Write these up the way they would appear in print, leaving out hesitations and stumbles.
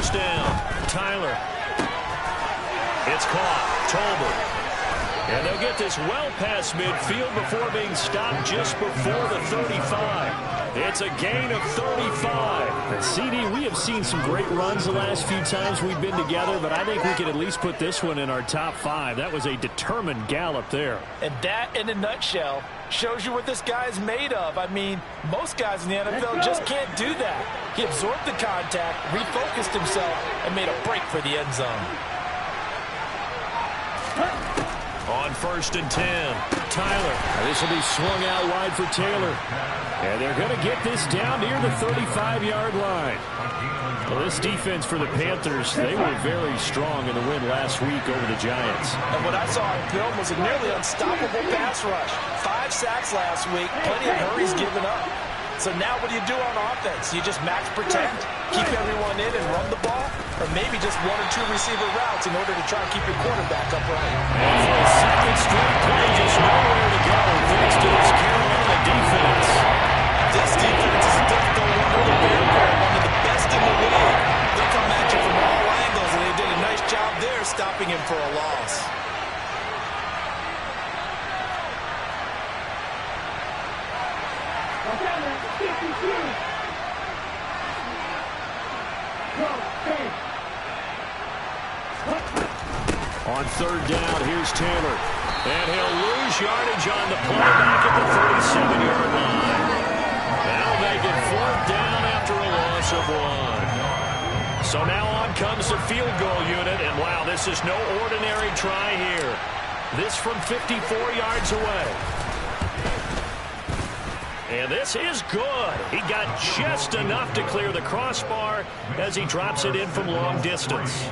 first down. Tyler. It's caught. Tolbert. And they'll get this well past midfield before being stopped just before the 35. It's a gain of 35. And CD, we have seen some great runs the last few times we've been together, but I think we can at least put this one in our top 5. That was a determined gallop there. And that, in a nutshell, shows you what this guy is made of. I mean, most guys in the NFL just can't do that. He absorbed the contact, refocused himself, and made a break for the end zone. On 1st and 10, Tyler. This will be swung out wide for Taylor. And they're going to get this down near the 35-yard line. Well, this defense for the Panthers, they were very strong in the win last week over the Giants. And what I saw on film was a nearly unstoppable pass rush. 5 sacks last week, plenty of hurries given up. So now what do you do on offense? You just max protect, keep everyone in and run the ball, or maybe just 1 or 2 receiver routes in order to try and keep your quarterback upright. And for a second straight play, just nowhere to go thanks to this Carolina defense. This defense is a difficult one to prepare for, one of the best in the league. They'll come at you from all angles, and they did a nice job there stopping him for a loss. On 3rd down, here's Taylor. And he'll lose yardage on the play back at the 37-yard line. That'll make it 4th down after a loss of 1. So now on comes the field goal unit. And wow, this is no ordinary try here. This from 54 yards away. And this is good. He got just enough to clear the crossbar as he drops it in from long distance.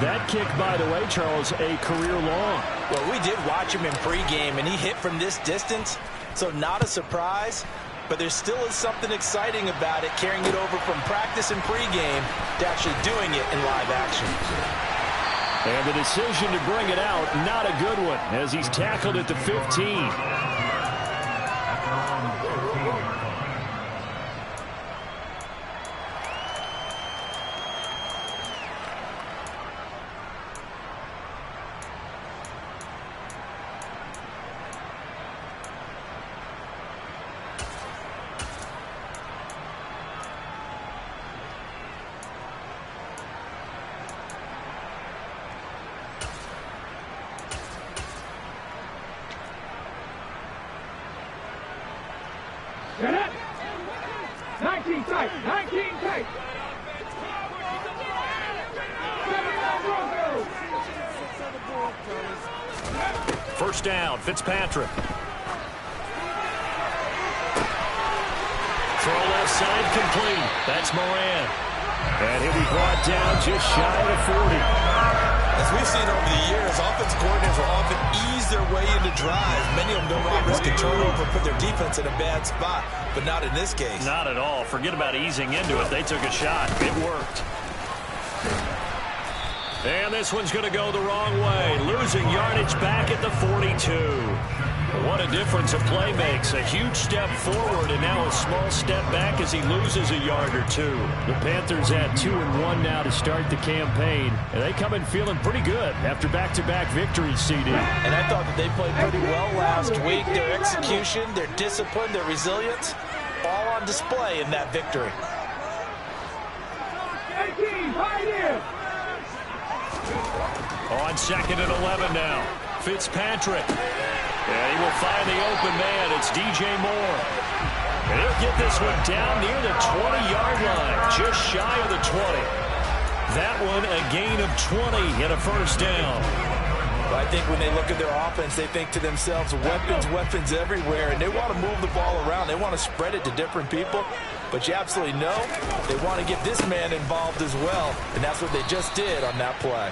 That kick, by the way, Charles, a career long. Well, we did watch him in pregame, and he hit from this distance, so not a surprise. But there still is something exciting about it, carrying it over from practice and pregame to actually doing it in live action. And the decision to bring it out, not a good one, as he's tackled at the 15. Get it! 19 tight! 19 tight! First down, Fitzpatrick. Throw left side complete. That's Moran. And he'll be brought down just shy of the 40. As we've seen over the years, offense coordinators will often ease their way into drives. Many of them don't want to risk a turnover and put their defense in a bad spot, but not in this case. Not at all. Forget about easing into it. They took a shot. It worked. And this one's going to go the wrong way. Losing yardage back at the 42. What a difference a play makes. A huge step forward and now a small step back as he loses a yard or 2. The Panthers had 2-1 now to start the campaign. And they come in feeling pretty good after back-to-back victories, CD. And I thought that they played pretty well last week. Their execution, their discipline, their resilience, all on display in that victory. 18, right here! On 2nd and 11 now. Fitzpatrick. And he will find the open man. It's DJ Moore. And he'll get this one down near the 20-yard line. Just shy of the 20. That one a gain of 20 and a first down. But I think when they look at their offense, they think to themselves, weapons everywhere. And they want to move the ball around. They want to spread it to different people. But you absolutely know they want to get this man involved as well. And that's what they just did on that play.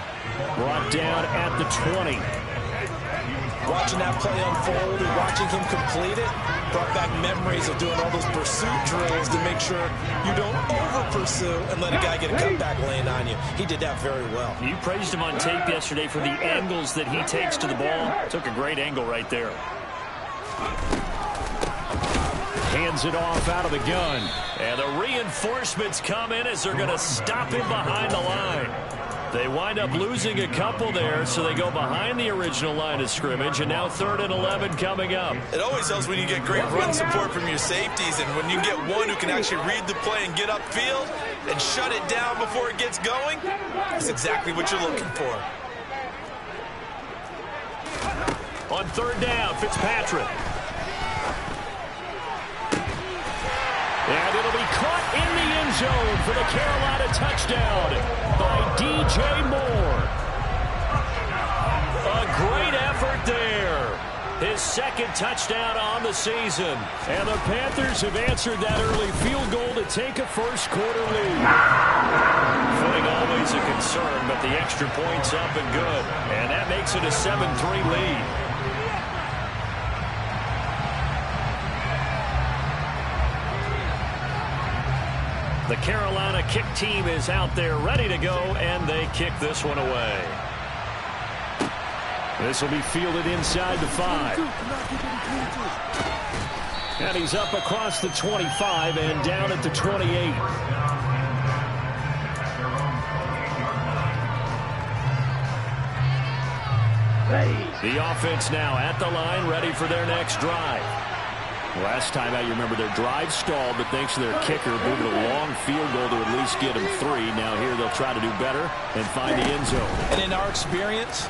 Brought down at the 20. Watching that play unfold and watching him complete it brought back memories of doing all those pursuit drills to make sure you don't over-pursue and let a guy get a cutback lane on you. He did that very well. You praised him on tape yesterday for the angles that he takes to the ball. Took a great angle right there. Hands it off out of the gun. And the reinforcements come in as they're going to stop him behind the line. They wind up losing a couple there, so they go behind the original line of scrimmage, and now 3rd and 11 coming up. It always helps when you get great run support from your safeties, and when you get one who can actually read the play and get upfield and shut it down before it gets going, that's exactly what you're looking for. On 3rd down, Fitzpatrick. And it'll be caught in the end zone for the Carolina touchdown by DJ Moore. A great effort there. His 2nd touchdown on the season. And the Panthers have answered that early field goal to take a first-quarter lead. Footing always a concern, but the extra point's up and good. And that makes it a 7-3 lead. The Carolina kick team is out there ready to go, and they kick this one away. This will be fielded inside the 5. And he's up across the 25 and down at the 28. The offense now at the line, ready for their next drive. Last time out, you remember their drive stalled, but thanks to their kicker moving a long field goal to at least get them 3. Now here they'll try to do better and find the end zone. And in our experience,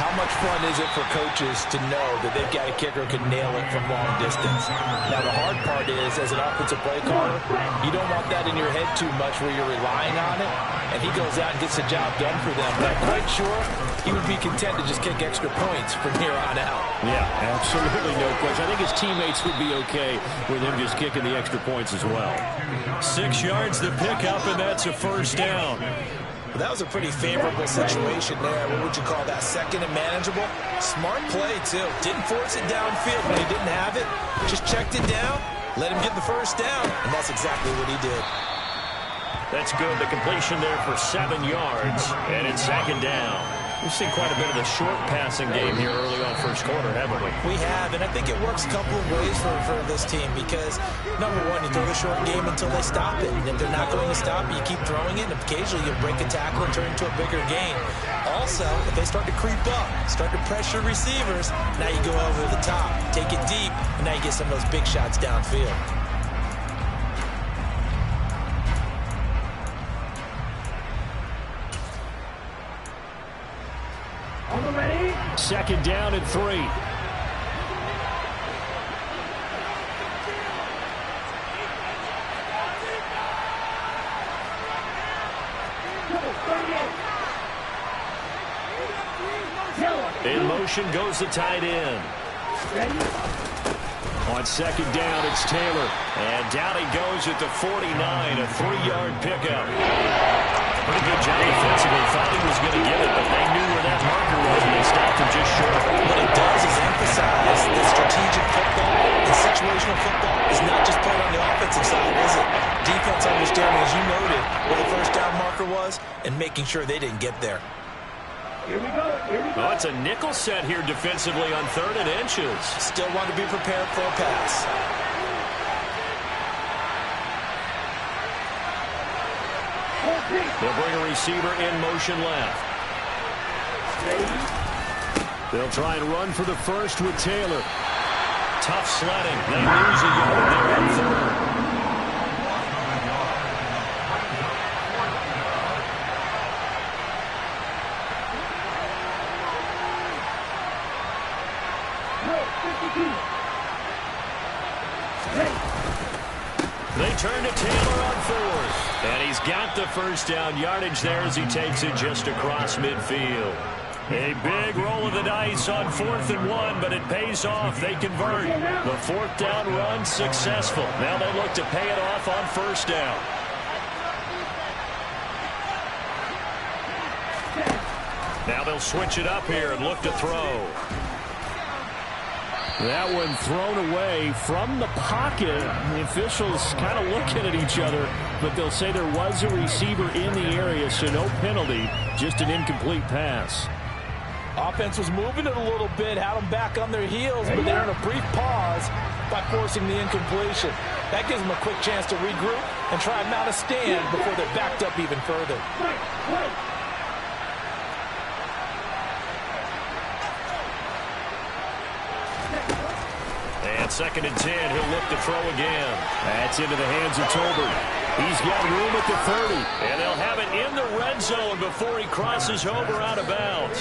how much fun is it for coaches to know that they've got a kicker who can nail it from long distance? Now, the hard part is, as an offensive play caller, you don't want that in your head too much where you're relying on it, and he goes out and gets the job done for them. But I'm quite sure he would be content to just kick extra points from here on out. Yeah, absolutely no question. I think his teammates would be okay with him just kicking the extra points as well. 6 yards to pick up, and that's a 1st down. That was a pretty favorable situation there. What would you call that? 2nd and manageable? Smart play, too. Didn't force it downfield when he didn't have it. Just checked it down, let him get the 1st down, and that's exactly what he did. That's good. The completion there for 7 yards, and it's 2nd down. We've seen quite a bit of the short passing game here early on first quarter, haven't we? We have, and I think it works a couple of ways for this team because, number one, you throw the short game until they stop it. And if they're not going to stop it, you keep throwing it, and occasionally you'll break a tackle and turn it into a bigger gain. Also, if they start to creep up, start to pressure receivers, now you go over the top, take it deep, and now you get some of those big shots downfield. On the ready. 2nd down and 3. In motion goes the tight end. On 2nd down, it's Taylor. And down he goes at the 49, a 3-yard pickup. Pretty good job defensively. Thought he was going to get it, but they knew where that marker was, and they stopped him just short. What it does is emphasize that strategic football and situational football is not just played on the offensive side, is it? Defense understanding, as you noted, where the 1st down marker was and making sure they didn't get there. Here we go. Here we go. Oh, it's a nickel set here defensively on 3rd and inches. Still want to be prepared for a pass. They'll bring a receiver in motion left. They'll try and run for the 1st with Taylor. Tough sledding. They lose a yard there on 3rd. They turn to Taylor on 4th. And he's got the 1st down yardage there as he takes it just across midfield. A big roll of the dice on 4th and 1, but it pays off. They convert. The 4th down run successful. Now they look to pay it off on 1st down. Now they'll switch it up here and look to throw. That one thrown away from the pocket. The officials kind of looking at each other, but they'll say there was a receiver in the area, so no penalty, just an incomplete pass. Offense was moving it a little bit, had them back on their heels, but they're in a brief pause by forcing the incompletion. That gives them a quick chance to regroup and try and mount a stand before they're backed up even further. And 2nd and 10, he'll look to throw again. That's into the hands of Tolbert. He's got room at the 30. And they'll have it in the red zone before he crosses over out of bounds.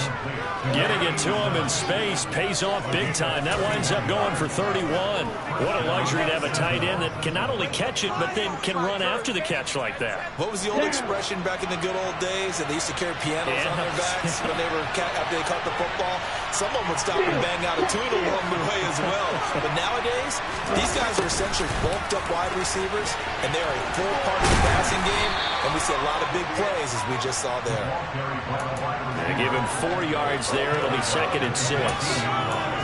Getting it to him in space pays off big time. That winds up going for 31. What a luxury to have a tight end that can not only catch it, but then can run after the catch like that. What was the old expression back in the good old days? That they used to carry pianos on their backs when after they caught the football. Someone would stop and bang out a tune along the way as well. But nowadays, these guys are essentially bulked up wide receivers, and they are a full part of the passing game, and we see a lot of big plays as we just saw there. They give him 4 yards there. It'll be 2nd and 6.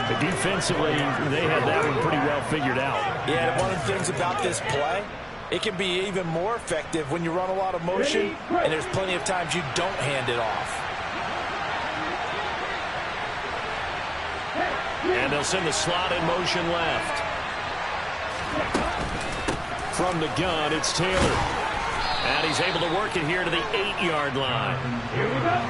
But defensively, they had that one pretty well figured out. Yeah, and one of the things about this play, it can be even more effective when you run a lot of motion, and there's plenty of times you don't hand it off. And they'll send the slot in motion left. From the gun, it's Taylor. And he's able to work it here to the 8-yard line. Here we go.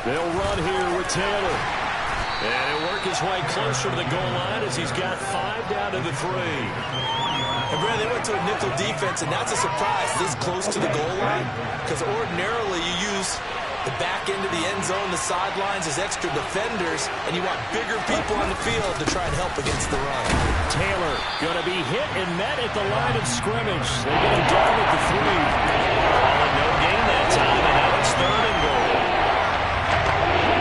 They'll run here with Taylor. And he'll work his way closer to the goal line as he's got 5 down to the 3. And Brad, they went to a nickel defense, and that's a surprise this close to the goal line, because ordinarily you use the back end of the end zone, the sidelines as extra defenders, and you want bigger people on the field to try and help against the run. Taylor going to be hit and met at the line of scrimmage. They get him down at the 3. No gain that time, and now it's 3rd and goal.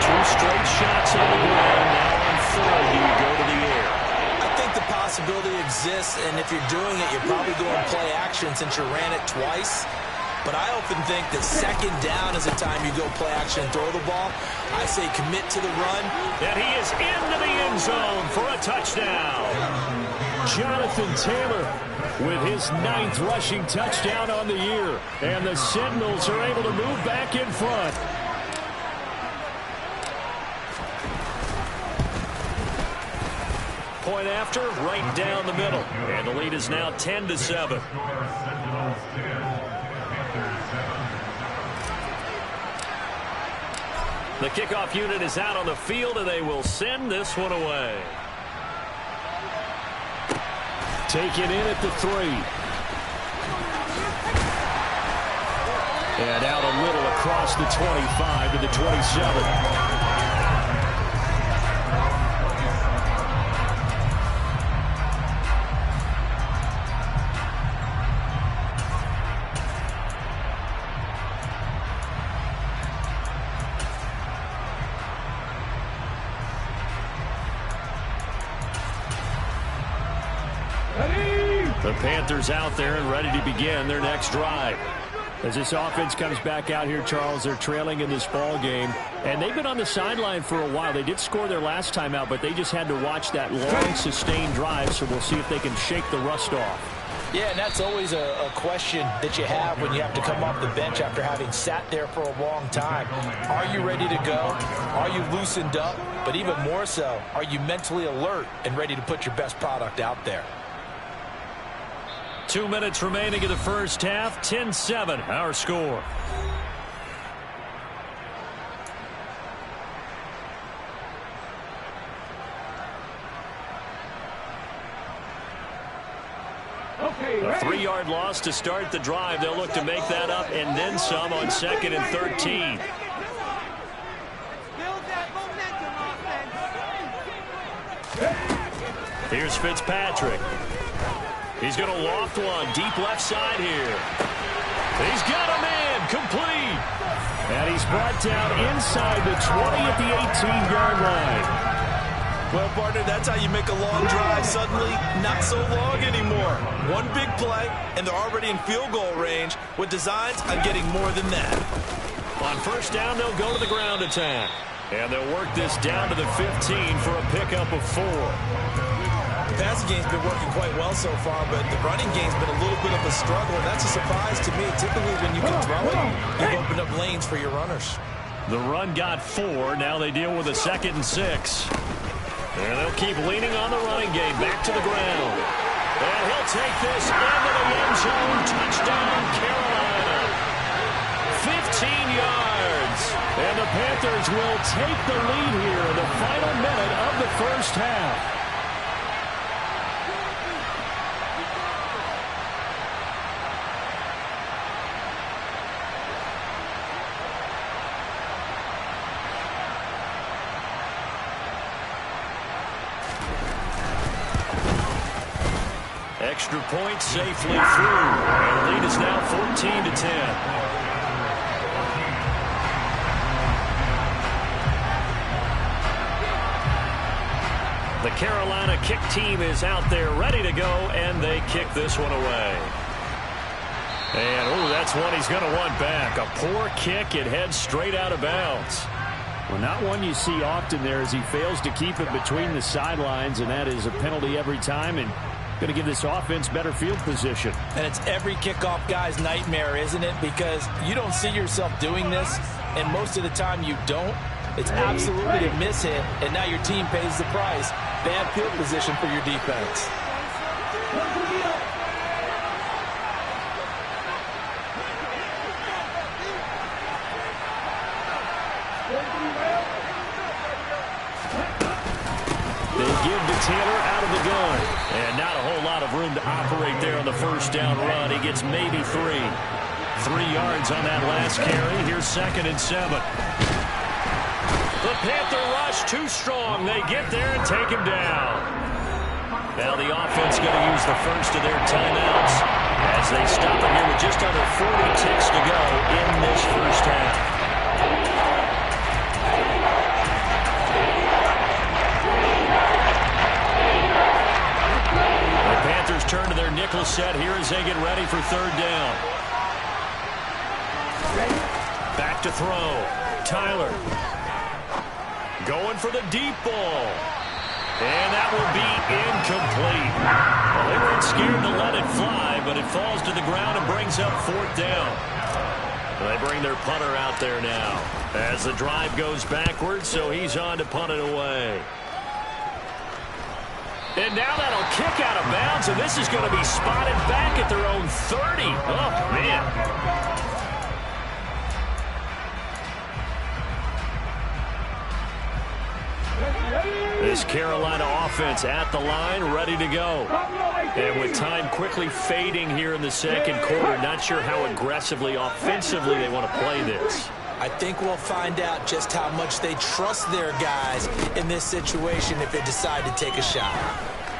2 straight shots on the ground. Now on 3rd, you go to the air. I think the possibility exists, and if you're doing it, you're probably going play action since you ran it twice. But I often think that 2nd down is the time you go play action and throw the ball. I say commit to the run. And he is into the end zone for a touchdown. Jonathan Taylor with his 9th rushing touchdown on the year. And the Sentinels are able to move back in front. Point after, right down the middle. And the lead is now 10-7. The kickoff unit is out on the field, and they will send this one away. Taken in at the 3. And out a little across the 25 to the 27. The Panthers out there and ready to begin their next drive. As this offense comes back out here, Charles, they're trailing in this ball game, and they've been on the sideline for a while. They did score their last time out, but they just had to watch that long, sustained drive, so we'll see if they can shake the rust off. Yeah, and that's always a question that you have when you have to come off the bench after having sat there for a long time. Are you ready to go? Are you loosened up? But even more so, are you mentally alert and ready to put your best product out there? 2 minutes remaining in the first half. 10-7, our score. A 3-yard loss to start the drive. They'll look to make that up and then some on 2nd and 13. Here's Fitzpatrick. He's going to loft one deep left side here. He's got a man complete. And he's brought down inside the 20 at the 18-yard line. Well, partner, that's how you make a long drive suddenly not so long anymore. One big play, and they're already in field goal range with designs on getting more than that. On first down, they'll go to the ground attack. And they'll work this down to the 15 for a pickup of 4. The passing game's been working quite well so far, but the running game's been a little bit of a struggle, and that's a surprise to me. Typically, when you can throw it, you've opened up lanes for your runners. The run got 4. Now they deal with a 2nd and 6. And they'll keep leaning on the running game. Back to the ground. And he'll take this into the end zone. Touchdown, Carolina. 15 yards. And the Panthers will take the lead here in the final minute of the first half. Extra point safely through. And the lead is now 14-10. The Carolina kick team is out there ready to go, and they kick this one away. And, oh, that's one he's going to want back. A poor kick. It heads straight out of bounds. Well, not one you see often there as he fails to keep it between the sidelines, and that is a penalty every time, and going to give this offense better field position. And it's every kickoff guy's nightmare, isn't it? Because you don't see yourself doing this, and most of the time you don't. It's absolutely a miss hit, and now your team pays the price. Bad field position for your defense. They give to Taylor out of the gun. And not a whole lot of room to operate there on the first down run. He gets maybe 3. 3 yards on that last carry. Here's 2nd and 7. The Panther rush too strong. They get there and take him down. Now the offense going to use the first of their timeouts as they stop it here with just under 40 ticks to go in this first half. The Panthers turn to their nickel set here as they get ready for 3rd down. Back to throw. Tyler. Going for the deep ball. And that will be incomplete. Well, they weren't scared to let it fly, but it falls to the ground and brings up 4th down. They bring their punter out there now as the drive goes backwards, so he's on to punt it away. And now that'll kick out of bounds, and this is going to be spotted back at their own 30. Oh, man. This Carolina offense at the line, ready to go. And with time quickly fading here in the 2nd quarter, not sure how aggressively, offensively they want to play this. I think we'll find out just how much they trust their guys in this situation if they decide to take a shot.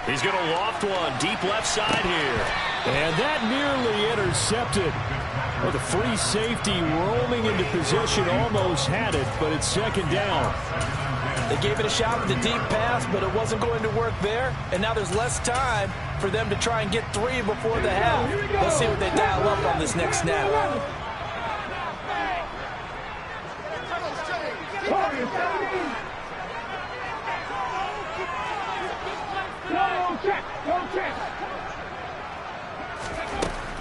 He's going to loft one deep left side here. And that nearly intercepted. Well, the free safety rolling into position almost had it, but it's 2nd down. They gave it a shot with a deep pass, but it wasn't going to work there. And now there's less time for them to try and get 3 before the half. Let's see what they dial up on this next snap.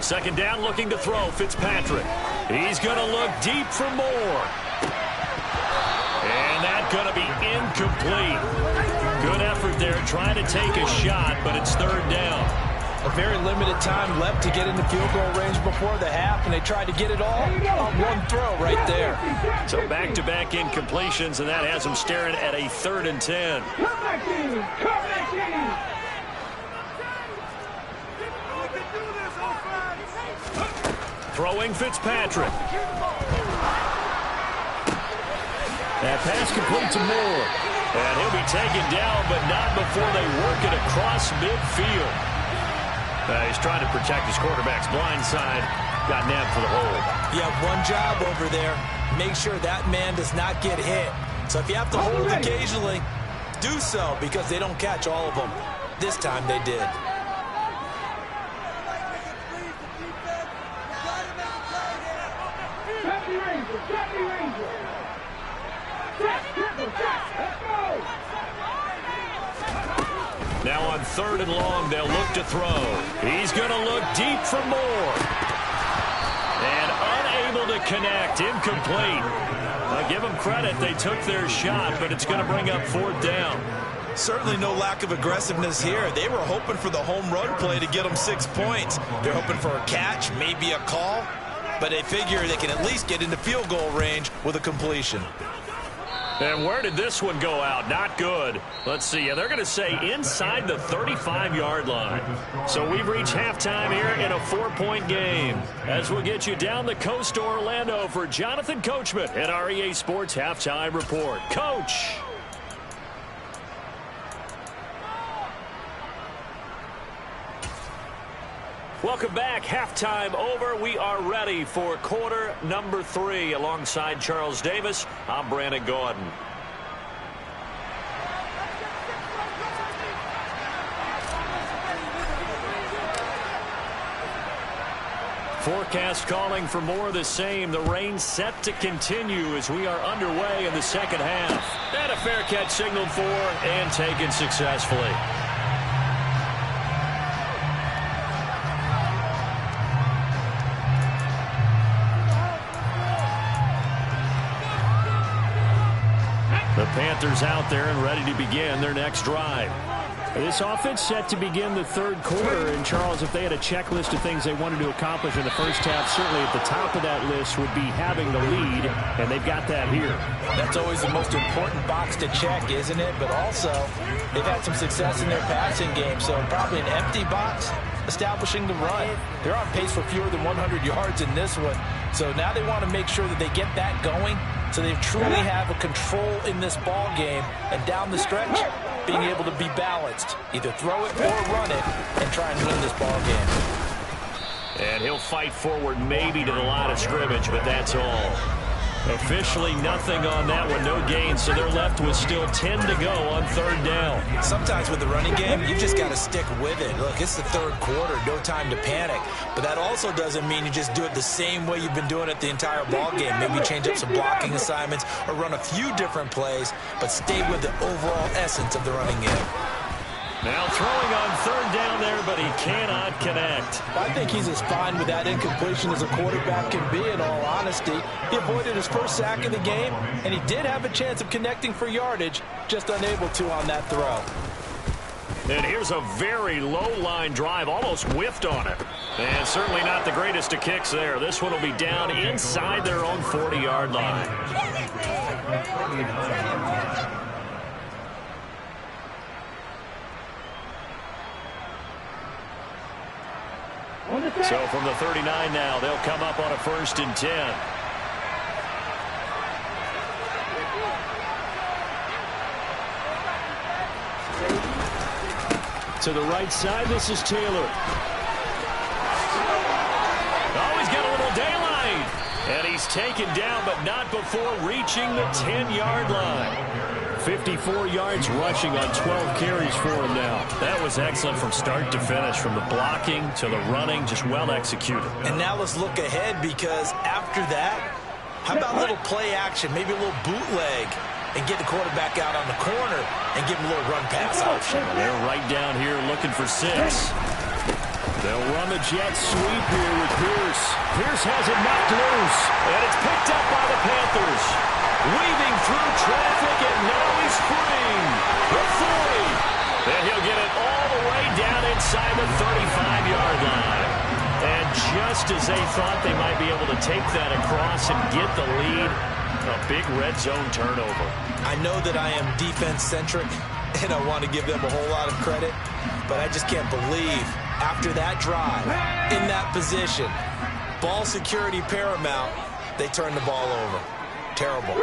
Second down, looking to throw. Fitzpatrick. He's going to look deep for more. And that's going to be incomplete. Good effort there trying to take a shot, but it's 3rd down. A very limited time left to get into field goal range before the half, and they tried to get it all on one throw right there. So back-to-back incompletions, and that has them staring at a 3rd and 10. Throwing Fitzpatrick. That pass complete to Moore. And he'll be taken down, but not before they work it across midfield. He's trying to protect his quarterback's blind side. Got nabbed for the hold. You have one job over there. Make sure that man does not get hit. So if you have to hold occasionally, do so, because they don't catch all of them. This time they did. Happy Rangers! Now on 3rd and long, they'll look to throw. He's going to look deep for more. And unable to connect. Incomplete. Now give them credit. They took their shot, but it's going to bring up 4th down. Certainly no lack of aggressiveness here. They were hoping for the home run play to get them 6 points. They're hoping for a catch, maybe a call, but they figure they can at least get into field goal range with a completion. And where did this one go out? Not good. Let's see. They're going to say inside the 35-yard line. So we've reached halftime here in a 4-point game. As we'll get you down the coast to Orlando for Jonathan Coachman at our EA Sports Halftime Report. Coach. Welcome back. Halftime over. We are ready for quarter number 3. Alongside Charles Davis, I'm Brandon Gaudin. Forecast calling for more of the same. The rain set to continue as we are underway in the second half. And a fair catch signaled for and taken successfully. The Panthers out there and ready to begin their next drive. This offense set to begin the 3rd quarter. And, Charles, if they had a checklist of things they wanted to accomplish in the first half, certainly at the top of that list would be having the lead, and they've got that here. That's always the most important box to check, isn't it? But also, they've had some success in their passing game, so probably an empty box establishing the run. They're on pace for fewer than 100 yards in this one, so now they want to make sure that they get that going so they truly have a control in this ball game, and down the stretch, being able to be balanced. Either throw it or run it and try and win this ball game. And he'll fight forward maybe to the line of scrimmage, but that's all. Officially nothing on that one, no gain, so they're left with still 10 to go on 3rd down. Sometimes with the running game, you just got to stick with it. Look, it's the 3rd quarter, no time to panic. But that also doesn't mean you just do it the same way you've been doing it the entire ball game. Maybe change up some blocking assignments or run a few different plays, but stay with the overall essence of the running game. Now throwing on 3rd down there, but he cannot connect. I think he's as fine with that incompletion as a quarterback can be, in all honesty. He avoided his first sack of the game, and he did have a chance of connecting for yardage, just unable to on that throw. And here's a very low-line drive, almost whiffed on it. And certainly not the greatest of kicks there. This one will be down inside their own 40-yard line. So from the 39 now, they'll come up on a 1st and 10. To the right side, this is Taylor. Oh, he's got a little daylight. And he's taken down, but not before reaching the 10-yard line. 54 yards rushing on 12 carries for him now. That was excellent from start to finish, from the blocking to the running, just well executed. And now let's look ahead, because after that, how about a little play action, maybe a little bootleg, and get the quarterback out on the corner and give him a little run-pass option. They're right down here looking for 6. They'll run the jet sweep here with Pierce. Pierce has it knocked loose, and it's picked up by the Panthers. Weaving through traffic, and now he's free. The 40. And he'll get it all the way down inside the 35-yard line. And just as they thought they might be able to take that across and get the lead, a big red zone turnover. I know that I am defense-centric, and I want to give them a whole lot of credit, but I just can't believe after that drive, in that position, ball security paramount, they turn the ball over. Terrible. On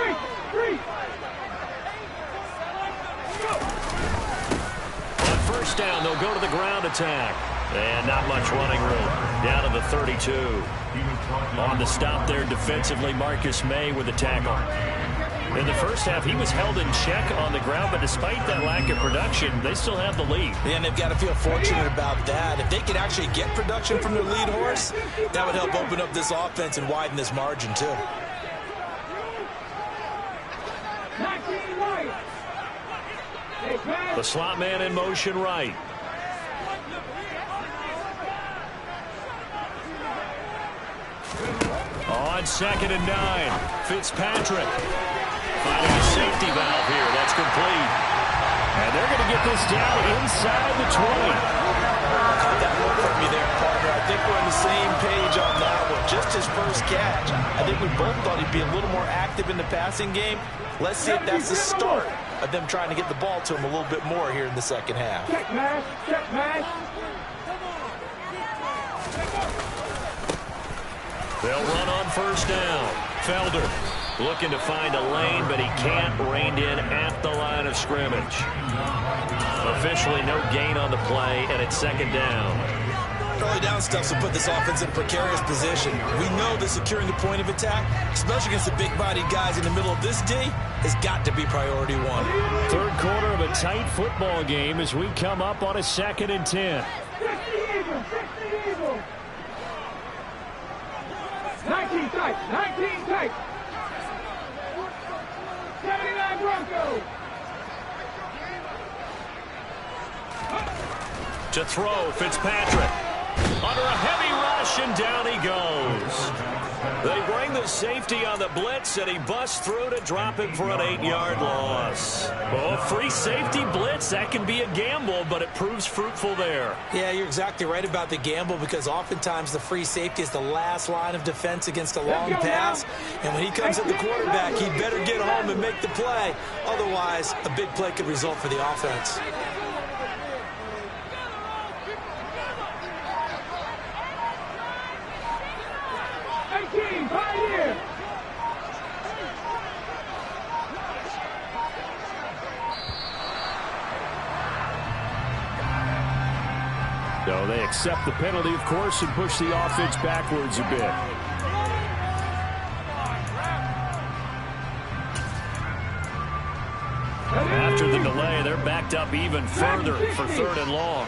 1st down, they'll go to the ground attack. And not much running room. Down to the 32. On the stop there defensively, Marcus May with the tackle. In the first half, he was held in check on the ground, but despite that lack of production, they still have the lead. And they've got to feel fortunate about that. If they could actually get production from their lead horse, that would help open up this offense and widen this margin, too. Hey, The slot man in motion right. On 2nd and 9, Fitzpatrick finding a safety valve here. That's complete. And they're going to get this down inside the 20. Caught that look from me there, partner. I think we're on the same page on that one. Just his first catch. I think we both thought he'd be a little more active in the passing game. Let's see if that's the start of them trying to get the ball to him a little bit more here in the second half. Check pass. Check pass. They'll run on 1st down. Felder looking to find a lane, but he can't. Reined in at the line of scrimmage. Officially no gain on the play, and it's 2nd down. Early down stuff will put this offense in a precarious position. We know that securing the point of attack, especially against the big-bodied guys in the middle of this D, has got to be priority 1. 3rd quarter of a tight football game as we come up on a 2nd and 10. 19 tight. 19 tight. 79 Broncos. To throw, Fitzpatrick. Under a heavy rush, and down he goes. They bring the safety on the blitz, and he busts through to drop him for an 8-yard loss. Well, free safety blitz, that can be a gamble, but it proves fruitful there. Yeah, you're exactly right about the gamble, because oftentimes the free safety is the last line of defense against a long pass. And when he comes at the quarterback, he better get home and make the play. Otherwise, a big play could result for the offense. So they accept the penalty, of course, and push the offense backwards a bit. After the delay, they're backed up even further for 3rd and long.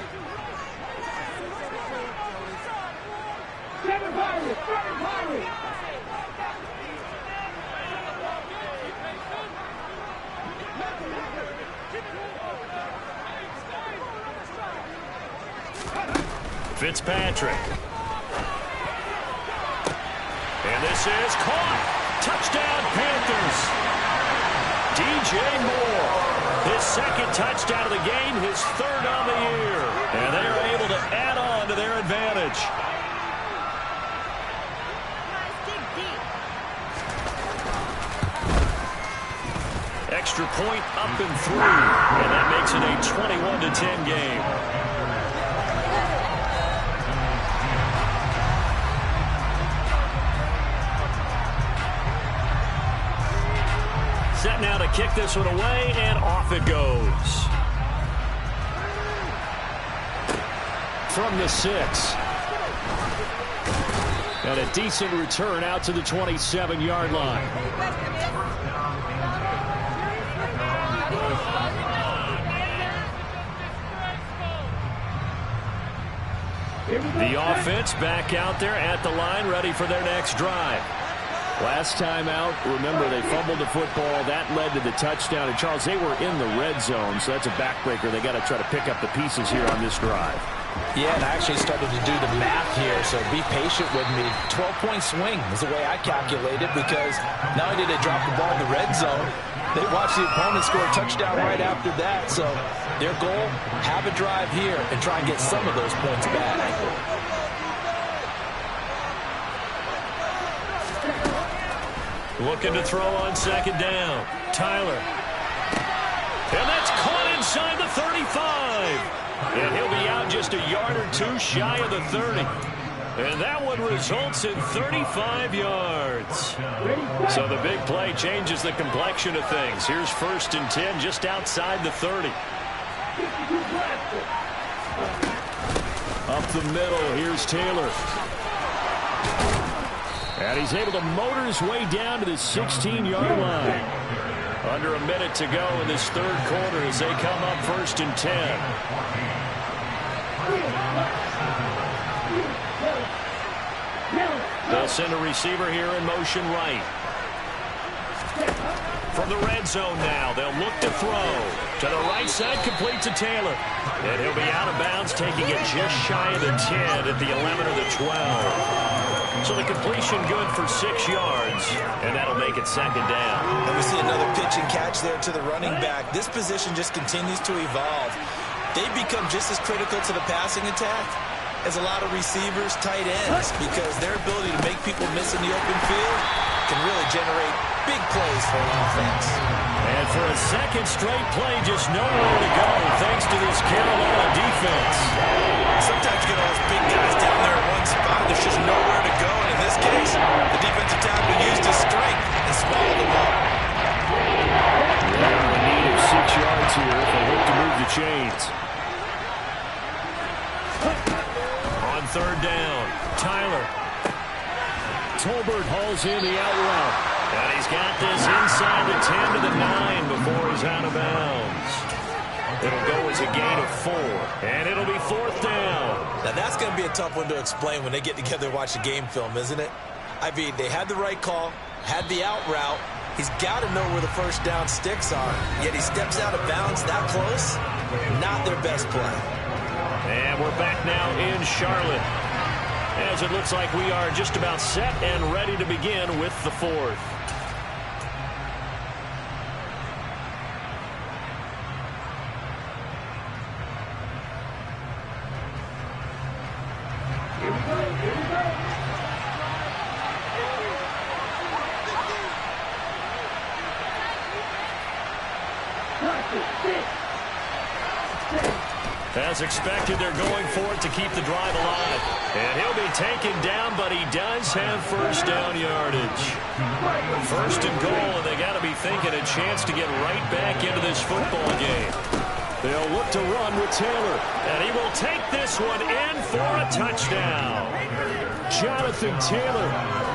Fitzpatrick. And this is caught. Touchdown, Panthers. DJ Moore. His 2nd touchdown of the game, his 3rd on the year. And they are able to add on to their advantage. Extra point up and through. And that makes it a 21-10 game. Set now to kick this one away, and off it goes. From the 6. And a decent return out to the 27-yard line. The offense back out there at the line, ready for their next drive. Last time out, remember, they fumbled the football. That led to the touchdown. And, Charles, they were in the red zone, so that's a backbreaker. They got to try to pick up the pieces here on this drive. Yeah, and I actually started to do the math here, so be patient with me. 12-point swing is the way I calculated, because not only did they drop the ball in the red zone, they watched the opponent score a touchdown right after that. So their goal, have a drive here and try and get some of those points back. Looking to throw on 2nd down. Tyler. And that's caught inside the 35. And he'll be out just a yard or two shy of the 30. And that one results in 35 yards. So the big play changes the complexion of things. Here's 1st and 10 just outside the 30. Up the middle, here's Taylor. And he's able to motor his way down to the 16-yard line. Under a minute to go in this 3rd quarter as they come up 1st and 10. They'll send a receiver here in motion right. From the red zone now, they'll look to throw. To the right side, complete to Taylor. And he'll be out of bounds, taking it just shy of the 10 at the 11 or the 12. So the completion good for 6 yards, and that'll make it second down. And we see another pitch and catch there to the running back. This position just continues to evolve. They become just as critical to the passing attack as a lot of receivers, tight ends, because their ability to make people miss in the open field can really generate big plays for an offense. And for a second straight play, just nowhere to go thanks to this Carolina defense. Sometimes you get all those big guys down there in one spot. There's just nowhere to go. And in this case, the defensive tackle used his strength and swallowed them up. They're in need of 6 yards here if they hope to move the chains. On third down, Tyler. Tolbert hauls in the out route. And he's got this inside the 10 to the 9 before he's out of bounds. It'll go as a gain of 4. And it'll be fourth down. Now that's going to be a tough one to explain when they get together and watch the game film, isn't it? I mean, they had the right call, had the out route. He's got to know where the first down sticks are. Yet he steps out of bounds that close. Not their best play. And we're back now in Charlotte, as it looks like we are just about set and ready to begin with the fourth. As expected, they're going for it to keep the drive alive. And he'll be taken down, but he does have first down yardage. First and goal, and they got to be thinking a chance to get right back into this football game. They'll look to run with Taylor, and he will take this one in for a touchdown. Jonathan Taylor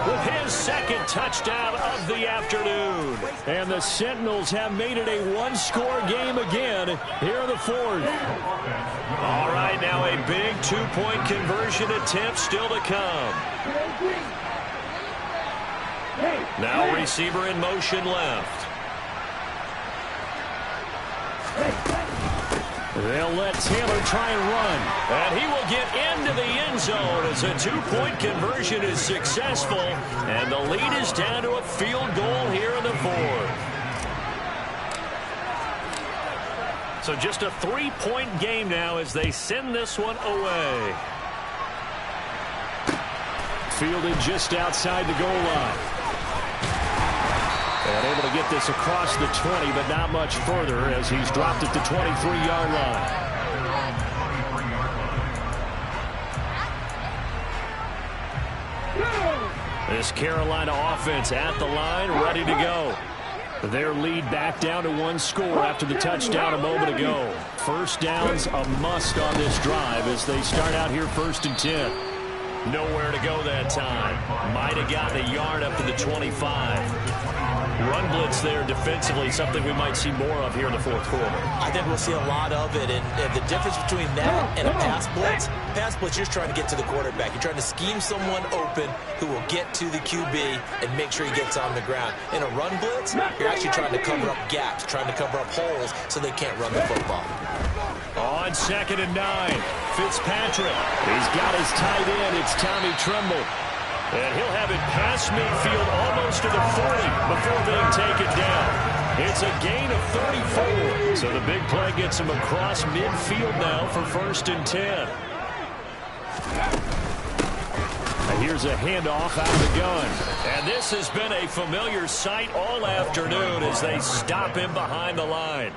with his second touchdown of the afternoon. And the Sentinels have made it a one-score game again here in the fourth. All right, now a big two-point conversion attempt still to come. Now receiver in motion left. They'll let Taylor try and run. And he will get into the end zone as a two-point conversion is successful. And the lead is down to a field goal here in the fourth. So just a three-point game now as they send this one away. Fielded just outside the goal line. And able to get this across the 20, but not much further as he's dropped at the 23-yard line. This Carolina offense at the line, ready to go. Their lead back down to one score after the touchdown a moment ago. First down's a must on this drive as they start out here 1st and 10. Nowhere to go that time. Might have gotten a yard up to the 25. Run blitz there defensively, something we might see more of here in the fourth quarter. I think we'll see a lot of it, and the difference between that and a pass blitz, you're just trying to get to the quarterback. You're trying to scheme someone open who will get to the QB and make sure he gets on the ground. In a run blitz, you're actually trying to cover up gaps, trying to cover up holes so they can't run the football. On 2nd and 9, Fitzpatrick. He's got his tight end. It's Tommy Tremble. And he'll have it past midfield almost to the 40 before being taken down. It's a gain of 34. So the big play gets him across midfield now for 1st and 10. And here's a handoff out of the gun. And this has been a familiar sight all afternoon as they stop him behind the line.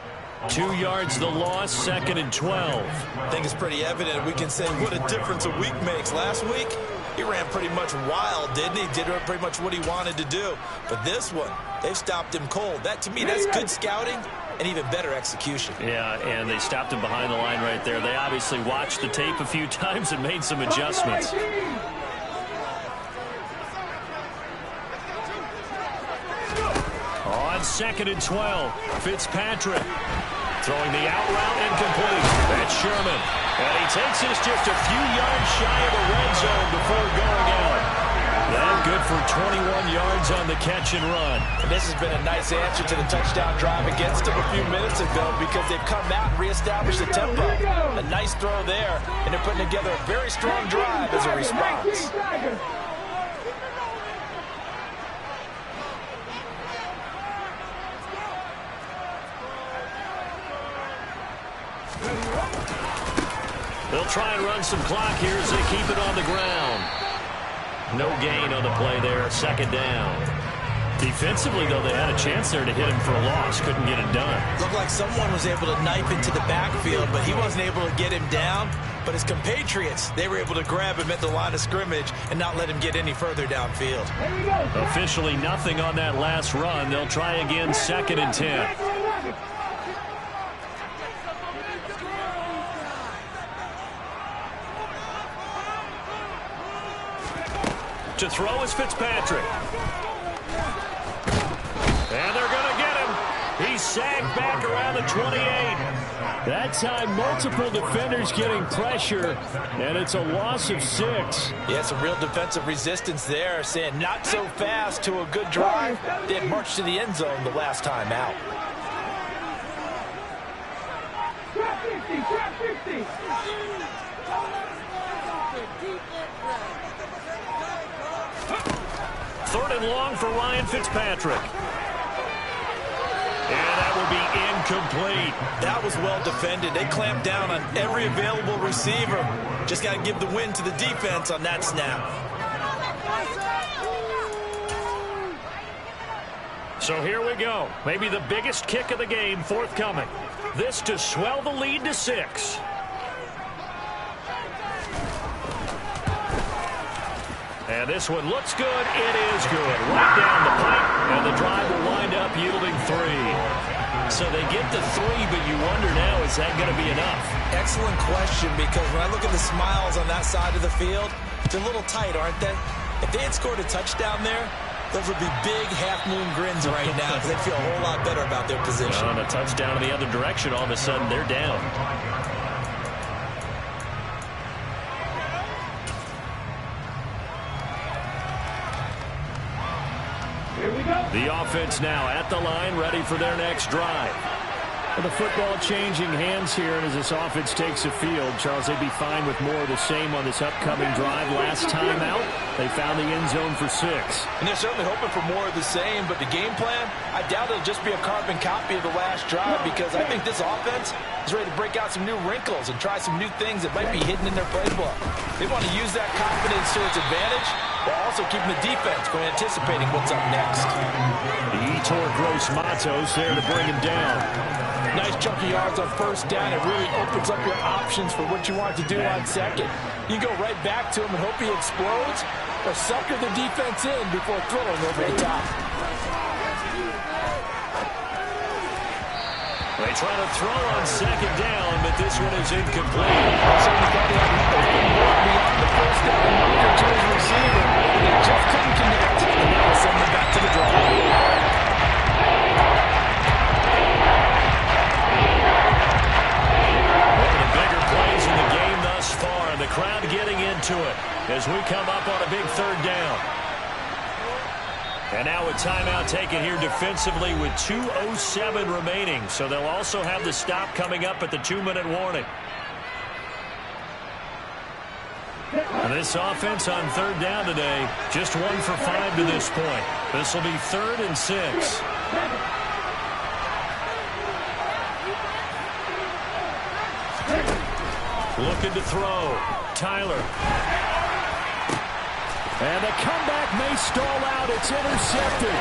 2 yards the loss, 2nd and 12. I think it's pretty evident. We can say what a difference a week makes. Last week, he ran pretty much wild, didn't he? Did pretty much what he wanted to do. But this one, they've stopped him cold. That, to me, that's good scouting and even better execution. Yeah, and they stopped him behind the line right there. They obviously watched the tape a few times and made some adjustments. On 2nd and 12, Fitzpatrick throwing the out route incomplete. That's Sherman. And he takes this just a few yards shy of the red zone before going out. And good for 21 yards on the catch and run. And this has been a nice answer to the touchdown drive against them a few minutes ago because they've come out and reestablished the tempo. A nice throw there, and they're putting together a very strong drive as a response. They'll try and run some clock here as they keep it on the ground. No gain on the play there, second down. Defensively, though, they had a chance there to hit him for a loss. Couldn't get it done. Looked like someone was able to knife into the backfield, but he wasn't able to get him down. But his compatriots, they were able to grab him at the line of scrimmage and not let him get any further downfield. Officially nothing on that last run. They'll try again, 2nd and 10. To throw is Fitzpatrick. And they're going to get him. He's sagged back around the 28. That time, multiple defenders getting pressure, and it's a loss of 6. Yeah, some real defensive resistance there, saying not so fast to a good drive. They had marched to the end zone the last time out. Trap 50. 3rd and long for Ryan Fitzpatrick. And that will be incomplete. That was well defended. They clamped down on every available receiver. Just got to give the win to the defense on that snap. So here we go. Maybe the biggest kick of the game forthcoming. This to swell the lead to 6. And this one looks good. It is good. Right down the pipe, and the drive will wind up yielding 3. So they get the 3, but you wonder now, is that going to be enough? Excellent question, because when I look at the smiles on that side of the field, they're a little tight, aren't they? If they had scored a touchdown there, those would be big half-moon grins right now because they'd feel a whole lot better about their position. On a touchdown in the other direction, all of a sudden they're down. The offense now at the line, ready for their next drive. Well, the football changing hands here, and as this offense takes the field, Charles, they'd be fine with more of the same on this upcoming drive. Last time out, they found the end zone for 6. And they're certainly hoping for more of the same, but the game plan, I doubt it'll just be a carbon copy of the last drive because I think this offense is ready to break out some new wrinkles and try some new things that might be hidden in their playbook. They want to use that confidence to its advantage, while also keeping the defense from anticipating what's up next. The Yetur Gross-Matos there to bring him down. Nice chunky yards on 1st down. It really opens up your options for what you want to do on 2nd. You go right back to him and hope he explodes, or sucker the defense in before throwing over the top. They try to throw on 2nd down, but this one is incomplete. Certainly thought he had more beyond the 1st down and marker to his receiver. They just couldn't connect. And now we'll send them back to the drive. The crowd getting into it as we come up on a big 3rd down. And now a timeout taken here defensively with 2:07 remaining. So they'll also have the stop coming up at the 2-minute warning. And this offense on 3rd down today, just 1 for 5 to this point. This will be 3rd and 6. Looking to throw. Tyler. And the comeback may stall out. It's intercepted.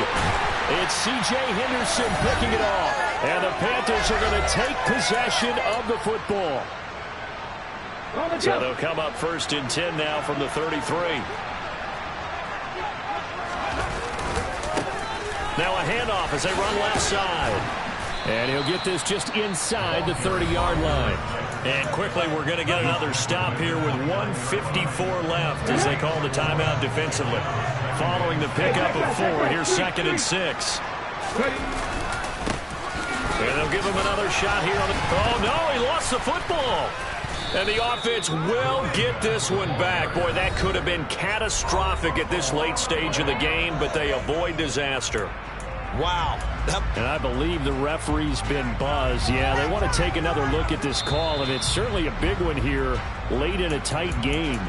It's C.J. Henderson picking it off. And the Panthers are going to take possession of the football. So they'll come up 1st and 10 now from the 33. Now a handoff as they run left side. And he'll get this just inside the 30-yard line. And quickly, we're going to get another stop here with 1:54 left as they call the timeout defensively. Following the pickup of 4, here's 2nd and 6. And they'll give him another shot here on the... Oh, no, he lost the football. And the offense will get this one back. Boy, that could have been catastrophic at this late stage of the game, but they avoid disaster. Wow. And I believe the referee's been buzzed. Yeah, they want to take another look at this call, and it's certainly a big one here late in a tight game.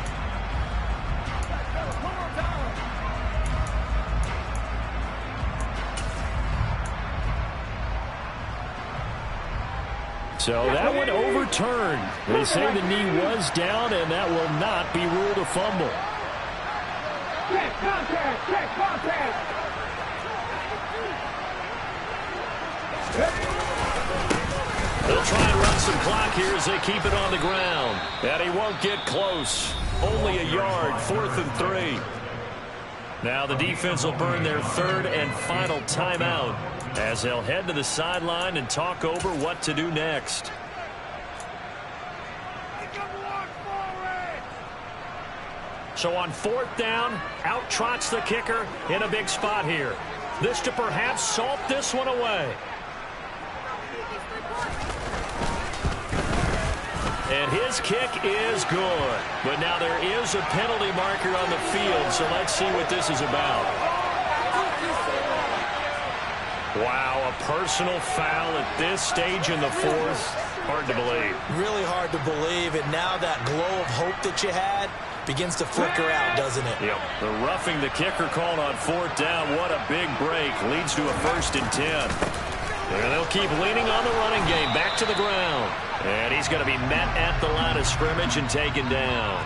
So that one overturned. They say the knee was down, and that will not be ruled a fumble. Check contact. Check contact. They'll try and run some clock here as they keep it on the ground. And he won't get close. Only a yard, 4th and 3. Now the defense will burn their 3rd and final timeout as they'll head to the sideline and talk over what to do next. So on 4th down, out trots the kicker in a big spot here. This to perhaps salt this one away. And his kick is good. But now there is a penalty marker on the field, so let's see what this is about. Wow, a personal foul at this stage in the 4th. Hard to believe. Really hard to believe, and now that glow of hope that you had begins to flicker out, doesn't it? Yep. The roughing the kicker called on 4th down. What a big break. Leads to a 1st and 10. And they'll keep leaning on the running game. Back to the ground. And he's going to be met at the line of scrimmage and taken down.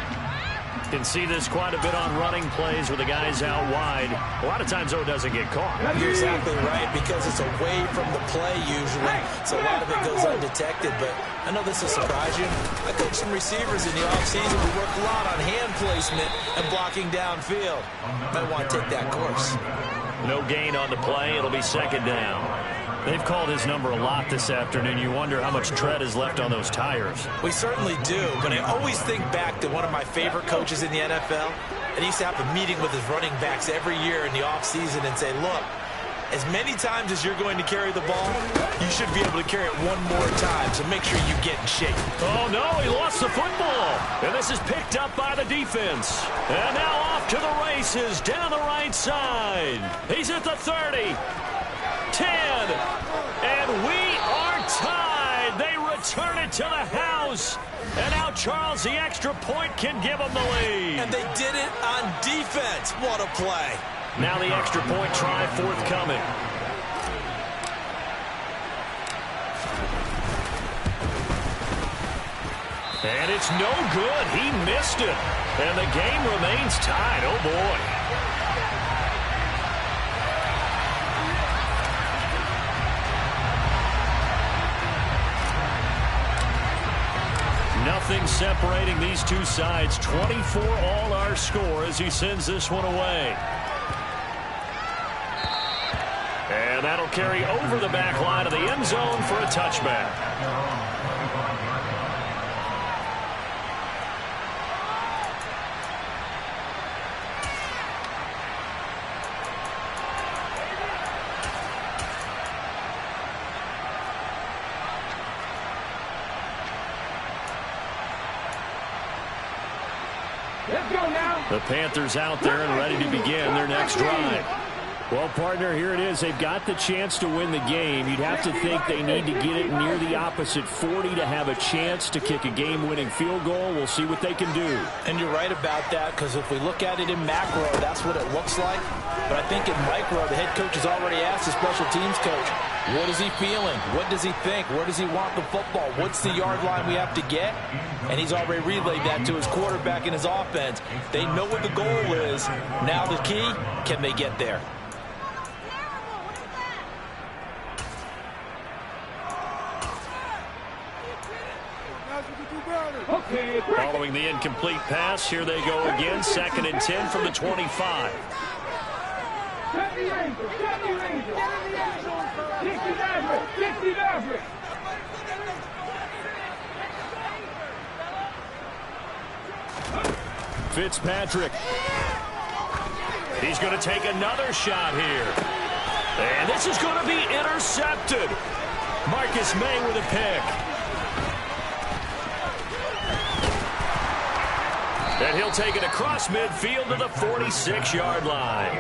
You can see this quite a bit on running plays with the guys out wide. A lot of times, though, it doesn't get caught. You're exactly right, because it's away from the play usually, so a lot of it goes undetected. But I know this will surprise you. I coach some receivers in the offseason. We work a lot on hand placement and blocking downfield. Might want to take that course. No gain on the play. It'll be 2nd down. They've called his number a lot this afternoon. You wonder how much tread is left on those tires. We certainly do, but I always think back to one of my favorite coaches in the NFL. And he used to have a meeting with his running backs every year in the offseason and say, look, as many times as you're going to carry the ball, you should be able to carry it one more time, so make sure you get in shape. Oh, no, he lost the football. And this is picked up by the defense. And now off to the races down the right side. He's at the 30. 10, and we are tied. They return it to the house, and now Charles, the extra point, can give them the lead. And they did it on defense. What a play. Now the extra point try forthcoming. And it's no good. He missed it, and the game remains tied. Oh, boy. Nothing separating these two sides. 24 all our score as he sends this one away. And that'll carry over the back line of the end zone for a touchback. Let's go now. The Panthers out there and ready to begin their next drive. Well, partner, here it is. They've got the chance to win the game. You'd have to think they need to get it near the opposite 40 to have a chance to kick a game-winning field goal. We'll see what they can do. And you're right about that, because if we look at it in macro, that's what it looks like. But I think in micro, the head coach has already asked the special teams coach, what is he feeling? What does he think? Where does he want the football? What's the yard line we have to get? And he's already relayed that to his quarterback and his offense. They know what the goal is. Now the key, can they get there? Okay, Following the incomplete pass, here they go again. 2nd and 10 from the 25. Set the angel. Set the angel. 60 Maverick. 60 Maverick. Fitzpatrick. He's going to take another shot here. And this is going to be intercepted. Marcus May with a pick. And he'll take it across midfield to the 46-yard line.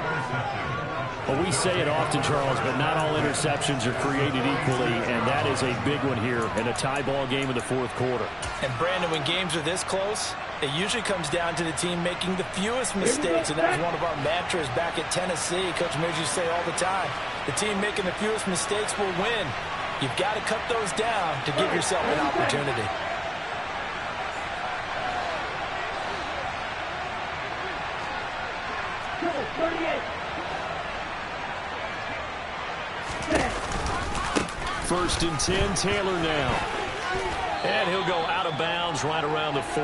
Well, we say it often, Charles, but not all interceptions are created equally, and that is a big one here in a tie ball game in the fourth quarter. And, Brandon, when games are this close, it usually comes down to the team making the fewest mistakes, and that was one of our mantras back at Tennessee. Coach Midge used to say all the time, the team making the fewest mistakes will win. You've got to cut those down to give yourself an opportunity. First and 10, Taylor now. And he'll go out of bounds right around the 40.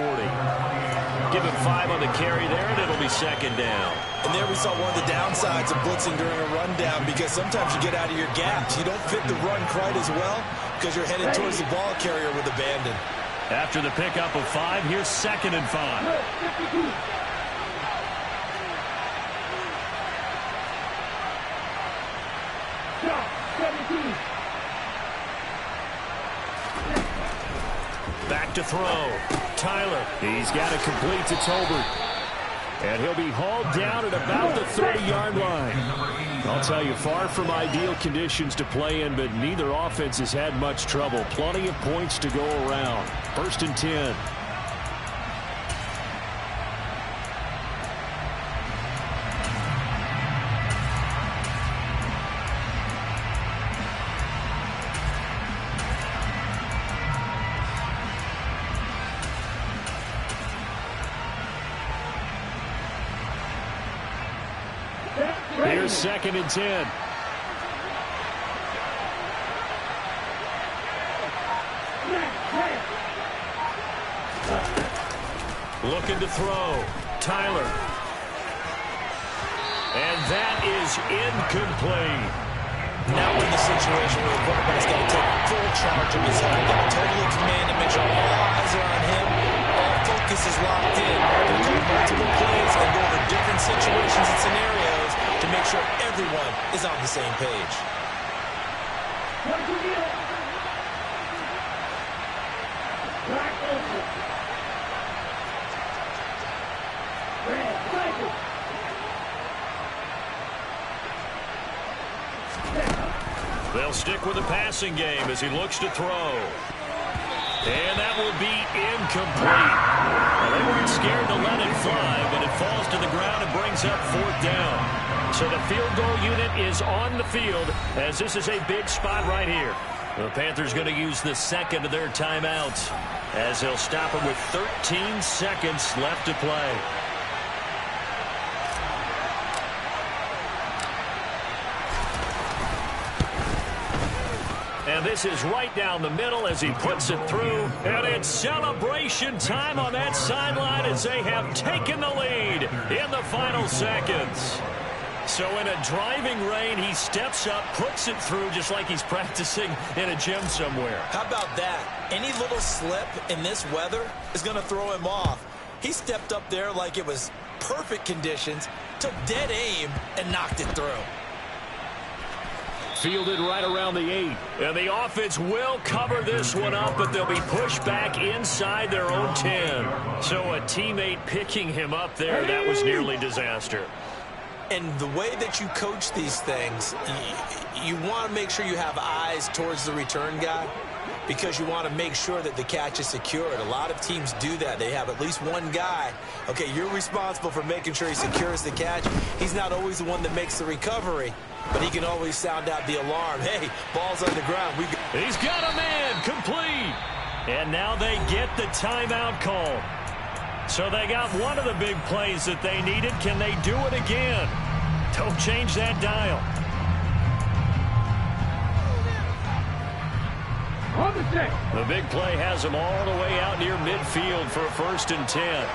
Give him 5 on the carry there, and it'll be second down. And there we saw one of the downsides of blitzing during a rundown, because sometimes you get out of your gaps. You don't fit the run quite as well because you're headed towards the ball carrier with abandon. After the pickup of 5, here's second and 5. Back to throw. Tyler. He's got it complete to Tolbert. And he'll be hauled down at about the 30-yard line. I'll tell you, far from ideal conditions to play in, but neither offense has had much trouble. Plenty of points to go around. First and 10. Here's second and 10. Looking to throw. Tyler. And that is incomplete. Now we're in the situation where the quarterback's got to take full charge of his own, got to totally command and make sure all eyes are on him. All focus is locked in. They're doing multiple plays and go over different situations and scenarios to make sure everyone is on the same page. They'll stick with the passing game as he looks to throw. And that will be incomplete. Well, they weren't scared to let it fly, but it falls to the ground and brings up fourth down. So the field goal unit is on the field as this is a big spot right here. The Panthers going to use the second of their timeouts as they'll stop him with 13 seconds left to play. And this is right down the middle as he puts it through. And it's celebration time on that sideline as they have taken the lead in the final seconds. So in a driving rain, he steps up, puts it through just like he's practicing in a gym somewhere. How about that? Any little slip in this weather is going to throw him off. He stepped up there like it was perfect conditions, took dead aim, and knocked it through. Fielded right around the 8. And the offense will cover this one up, but they'll be pushed back inside their own 10. So a teammate picking him up there, that was nearly disaster. And the way that you coach these things, you want to make sure you have eyes towards the return guy because you want to make sure that the catch is secured. A lot of teams do that. They have at least one guy. Okay, you're responsible for making sure he secures the catch. He's not always the one that makes the recovery, but he can always sound out the alarm. Hey, ball's on the ground. He's got a man, complete. And now they get the timeout call. So they got one of the big plays that they needed. Can they do it again? Don't change that dial. The big play has them all the way out near midfield for a first and 10.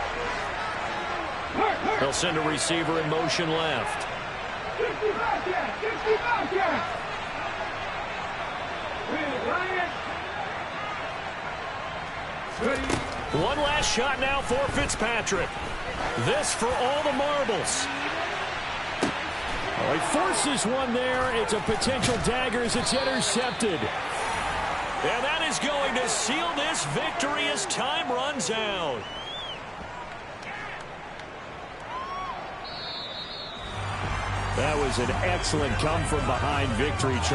They'll send a receiver in motion left. One last shot now for Fitzpatrick. This for all the marbles. Oh, he forces one there. It's a potential dagger as it's intercepted. And that is going to seal this victory as time runs out. That was an excellent come-from-behind victory, Charles.